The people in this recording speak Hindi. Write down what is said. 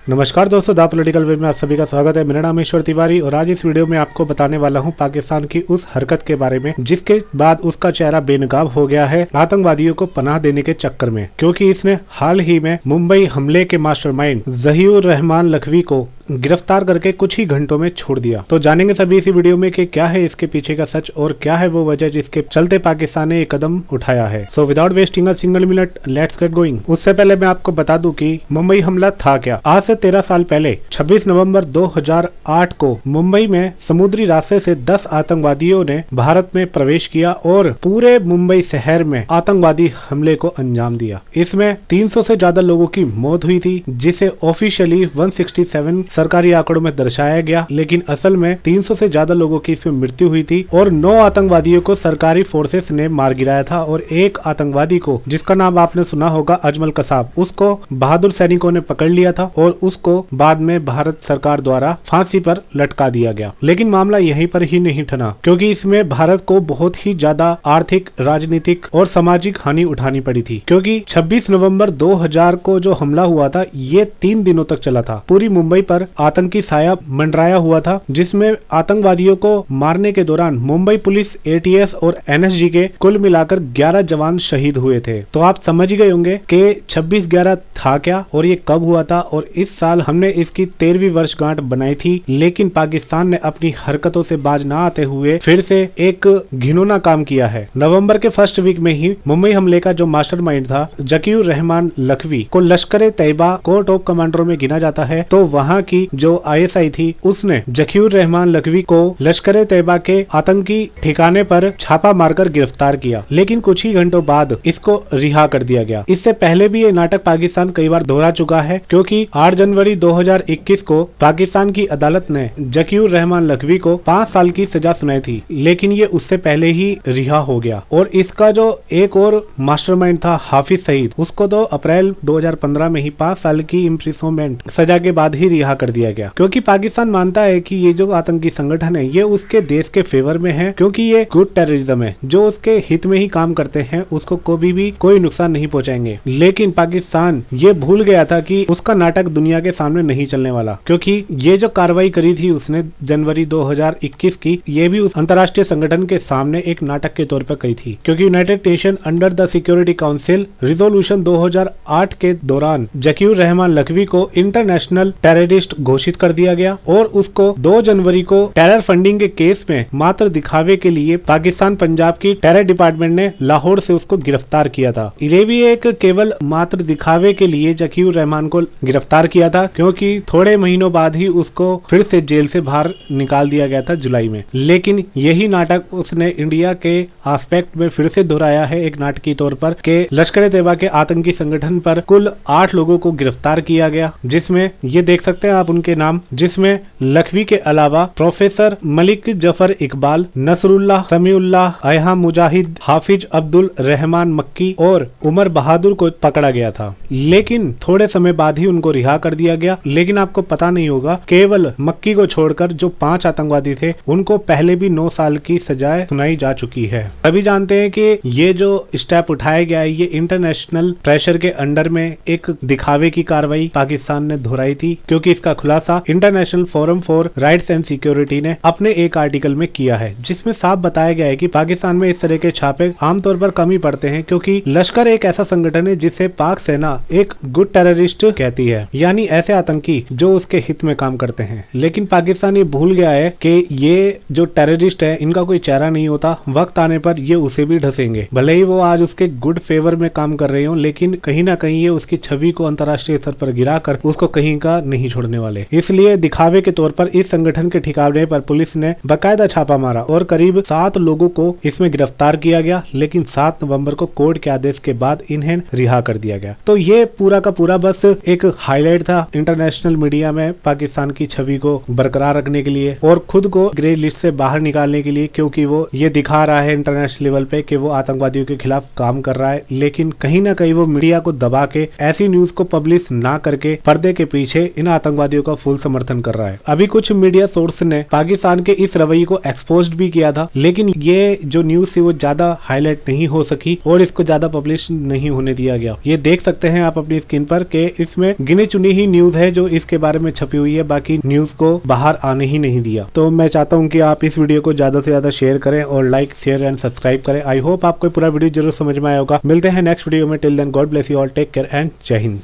नमस्कार दोस्तों, द पॉलिटिकल वे में आप सभी का स्वागत है। मेरा नाम ईश्वर तिवारी और आज इस वीडियो में आपको बताने वाला हूं पाकिस्तान की उस हरकत के बारे में जिसके बाद उसका चेहरा बेनकाब हो गया है आतंकवादियों को पनाह देने के चक्कर में, क्योंकि इसने हाल ही में मुंबई हमले के मास्टरमाइंड ज़हीउर रहमान लखवी को गिरफ्तार करके कुछ ही घंटों में छोड़ दिया। तो जानेंगे सभी इसी वीडियो में कि क्या है इसके पीछे का सच और क्या है वो वजह जिसके चलते पाकिस्तान ने एक कदम उठाया है। So without wasting a single minute let's get going. उससे पहले मैं आपको बता दूं कि मुंबई हमला था क्या। आज से 13 साल पहले 26 नवंबर 2008 को मुंबई में समुद्री रास्ते से 10 आतंकवादियों ने भारत में प्रवेश किया और पूरे मुंबई शहर में आतंकवादी हमले को अंजाम दिया। इसमें 300 से ज्यादा लोगों की मौत हुई थी, जिसे ऑफिशियली 167 सरकारी आंकड़ों में दर्शाया गया, लेकिन असल में 300 से ज्यादा लोगों की इसमें मृत्यु हुई थी और 9 आतंकवादियों को सरकारी फोर्सेस ने मार गिराया था और एक आतंकवादी को, जिसका नाम आपने सुना होगा अजमल कसाब, उसको बहादुर सैनिकों ने पकड़ लिया था और उसको बाद में भारत सरकार द्वारा फांसी पर लटका दिया गया। लेकिन मामला यहीं पर ही नहीं ठना, क्योंकि इसमें भारत को बहुत ही ज्यादा आर्थिक, राजनीतिक और सामाजिक हानि उठानी पड़ी थी, क्योंकि 26 नवंबर 2000 को जो हमला हुआ था ये 3 दिनों तक चला था। पूरी मुंबई पर आतंकी साया मंडराया हुआ था, जिसमें आतंकवादियों को मारने के दौरान मुंबई पुलिस, एटीएस और एनएसजी के कुल मिलाकर 11 जवान शहीद हुए थे। तो आप समझ गए होंगे कि 26/11 था क्या और ये कब हुआ था। और इस साल हमने इसकी 13वीं वर्षगांठ बनाई थी, लेकिन पाकिस्तान ने अपनी हरकतों से बाज ना आते हुए फिर से एक घिनौना काम किया है। नवंबर के फर्स्ट वीक में ही मुंबई हमले का जो मास्टरमाइंड था ज़हीउर रहमान लखवी को लश्कर तैयबा को टॉप कमांडरों में गिना जाता है। तो वहाँ की जो आईएसआई थी उसने ज़हीउर रहमान लखवी को लश्कर तैयबा के आतंकी ठिकाने पर छापा मारकर गिरफ्तार किया, लेकिन कुछ ही घंटों बाद इसको रिहा कर दिया गया। इससे पहले भी ये नाटक पाकिस्तान कई बार दोहरा चुका है, क्योंकि 8 जनवरी 2021 को पाकिस्तान की अदालत ने ज़हीउर रहमान लखवी को 5 साल की सजा सुनाई थी, लेकिन ये उससे पहले ही रिहा हो गया। और इसका जो एक और मास्टरमाइंड था हाफिज सईद, उसको तो अप्रैल 2015 में ही 5 साल की इम्प्रिजनमेंट सजा के बाद ही रिहा कर दिया गया, क्योंकि पाकिस्तान मानता है कि ये जो आतंकी संगठन है ये उसके देश के फेवर में है, क्योंकि ये गुड टेररिज्म है, जो उसके हित में ही काम करते हैं, उसको कभी भी कोई नुकसान नहीं पहुंचाएंगे। लेकिन पाकिस्तान ये भूल गया था कि उसका नाटक दुनिया के सामने नहीं चलने वाला, क्योंकि ये जो कार्रवाई करी थी उसने जनवरी 2021 की, ये भी उस अंतर्राष्ट्रीय संगठन के सामने एक नाटक के तौर पर कही थी, क्योंकि United nation under the security council resolution 2008 के दौरान ज़हीउर रहमान लखवी को इंटरनेशनल टेररिस्ट घोषित कर दिया गया और उसको 2 जनवरी को टेरर फंडिंग के केस में मात्र दिखावे के लिए पाकिस्तान पंजाब की टेरर डिपार्टमेंट ने लाहौर से उसको गिरफ्तार किया था। ये भी एक केवल मात्र दिखावे के लिए ज़हीउर रहमान को गिरफ्तार किया था, क्योंकि थोड़े महीनों बाद ही उसको फिर से जेल से बाहर निकाल दिया गया था जुलाई में। लेकिन यही नाटक उसने इंडिया के एस्पेक्ट में फिर से दोहराया है एक नाटकीय तौर पर कि लश्कर तैयबा के आतंकी संगठन पर कुल 8 लोगों को गिरफ्तार किया गया, जिसमें ये देख सकते हैं आप उनके नाम, जिसमें लखवी के अलावा प्रोफेसर मलिक जफर इकबाल, नसरुल्लाह, समीउल्लाह, अयहा मुजाहिद, हाफिज अब्दुल रहमान मक्की और उमर बहादुर को पकड़ा गया था। लेकिन थोड़े समय बाद ही उनको रिहा कर दिया गया। लेकिन आपको पता नहीं होगा, केवल मक्की को छोड़कर जो 5 आतंकवादी थे उनको पहले भी 9 साल की सजाएं सुनाई जा चुकी है। सभी जानते हैं कि ये जो स्टेप उठाया गया है ये इंटरनेशनल प्रेशर के अंडर में एक दिखावे की कार्रवाई पाकिस्तान ने दोहराई थी, क्योंकि इसका खुलासा international forum for rights and security ने अपने एक आर्टिकल में किया है, जिसमें साफ बताया गया है कि पाकिस्तान में इस तरह के छापे आमतौर पर कम ही पड़ते हैं, क्योंकि लश्कर एक ऐसा संगठन है जिसे पाक सेना एक गुड टेररिस्ट कहती है, यानी ऐसे आतंकी जो उसके हित में काम करते हैं। लेकिन पाकिस्तान ये भूल गया है कि ये जो टेररिस्ट है इनका कोई चेहरा नहीं होता, वक्त आने पर ये उसे भी ढसेंगे। भले ही वो आज उसके गुड फेवर में काम कर रहे हो, लेकिन कहीं ना कहीं ये उसकी छवि को अंतर्राष्ट्रीय स्तर पर गिराकर उसको कहीं का नहीं छोड़ने वाले। इसलिए दिखावे के तौर पर इस संगठन के ठिकाने पर पुलिस ने बाकायदा छापा मारा और करीब 7 लोगों को इसमें गिरफ्तार किया गया, लेकिन 7 नवंबर को कोर्ट के आदेश के बाद इन्हें रिहा कर दिया गया। तो ये पूरा का पूरा बस एक हाईलाइट था इंटरनेशनल मीडिया में पाकिस्तान की छवि को बरकरार रखने के लिए और खुद को ग्रे लिस्ट से बाहर निकालने के लिए, क्योंकि वो ये दिखा रहा है इंटरनेशनल लेवल पे कि वो आतंकवादियों के खिलाफ काम कर रहा है, लेकिन कहीं ना कहीं वो मीडिया को दबा के ऐसी न्यूज को पब्लिश ना करके पर्दे के पीछे इन आतंकवादियों आतंकवादियों का फुल समर्थन कर रहा है। अभी कुछ मीडिया सोर्स ने पाकिस्तान के इस रवैये को एक्सपोज भी किया था, लेकिन ये जो न्यूज थी वो ज्यादा हाईलाइट नहीं हो सकी और इसको ज्यादा पब्लिश नहीं होने दिया गया। ये देख सकते हैं आप अपनी स्क्रीन पर कि इसमें गिनी चुनी ही न्यूज है जो इसके बारे में छपी हुई है, बाकी न्यूज को बाहर आने ही नहीं दिया। तो मैं चाहता हूं कि आप इस वीडियो को ज्यादा से ज्यादा शेयर करें और लाइक शेयर एंड सब्सक्राइब करें। आई होप आपको पूरा वीडियो जरूर समझ में आया होगा। मिलते हैं नेक्स्ट वीडियो में। Till then God bless you all, take care and जय हिंद।